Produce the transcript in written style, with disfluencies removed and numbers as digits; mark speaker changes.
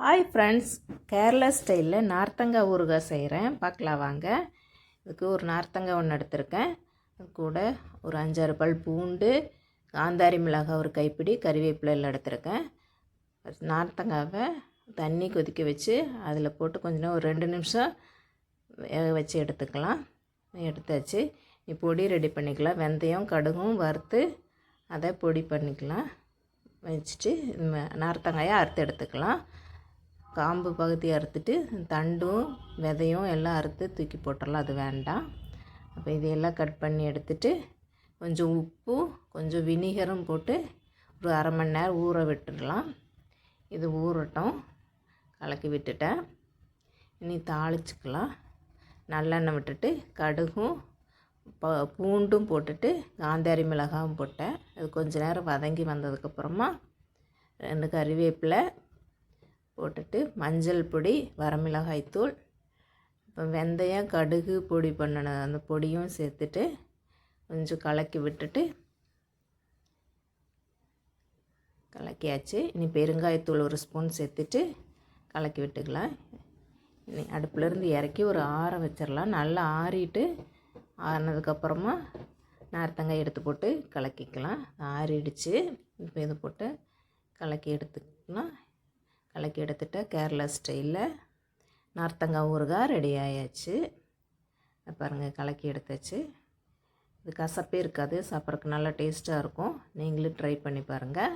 Speaker 1: Hi friends, Kerala ஸ்டைலில் நார்த்தங்காய் ஊறுகாய் செய்கிறேன். பார்க்கலாம் வாங்க. இதுக்கு ஒரு நார்த்தங்காய் ஒன்று எடுத்திருக்கேன். அது கூட ஒரு 5-6 பல் பூண்டு, காந்தாரி மிளகாய் ஒரு கைப்பிடி, கறிவேப்பிலை எல்லாம் எடுத்திருக்கேன். நார்த்தங்காவை தண்ணி கொதிக்க வச்சு அதில் போட்டு கொஞ்சம் ஒரு 2 நிமிஷம் வேக வச்சு எடுத்துக்கலாம். எடுத்தாச்சு. பொடி ரெடி பண்ணிக்கலாம். வெந்தயம் கடுகும் வறுத்து அதை பொடி பண்ணிக்கலாம். வச்சுட்டு நார்த்தங்காயை அறுத்து எடுத்துக்கலாம். காம்பு பகுதி அறுத்துட்டு தண்டும் விதையும் எல்லாம் அறுத்து தூக்கி போட்டுடலாம், அது வேண்டாம். அப்போ இதையெல்லாம் கட் பண்ணி எடுத்துட்டு கொஞ்சம் உப்பு கொஞ்சம் வினிகரும் போட்டு ஒரு அரை மணி நேரம் ஊற விட்டுடலாம். இது ஊறட்டும். கலக்கி விட்டுட்டேன். இனி தாளிச்சிக்கலாம். நல்லெண்ணெய் விட்டுட்டு கடுகும் பூண்டும் போட்டுட்டு காந்தாரி மிளகாயும் போட்டேன். அது கொஞ்சம் நேரம் வதங்கி வந்ததுக்கப்புறமா 2 கறிவேப்பிலை போட்டுட்டு மஞ்சள் பொடி, வரமிளகாய் தூள், இப்போ வெந்தயம் கடுகு பொடி பண்ணின அந்த பொடியும் சேர்த்துட்டு கொஞ்சம் கலக்கி விட்டுட்டு கலக்கியாச்சு. இனி பெருங்காயத்தூள் 1 ஸ்பூன் சேர்த்துட்டு கலக்கி விட்டுக்கலாம். இனி அடுப்புலேருந்து இறக்கி ஒரு ஆற வச்சிடலாம். நல்லா ஆறிட்டு ஆறினதுக்கப்புறமா நார்த்தங்காய் எடுத்து போட்டு கலக்கிக்கலாம். ஆறிடுச்சு. இப்போ இதை போட்டு கலக்கி எடுத்துக்கலாம். கலக்கி எடுத்துகிட்டு கேரளா ஸ்டைலில் நார்த்தங்காய் ஊறுகாய் ரெடி ஆயாச்சு. பாருங்கள், கலக்கி எடுத்தாச்சு. இது கசப்பே இருக்காது, சாப்பிட்றதுக்கு நல்லா டேஸ்ட்டாக இருக்கும். நீங்களும் ட்ரை பண்ணி பாருங்கள்.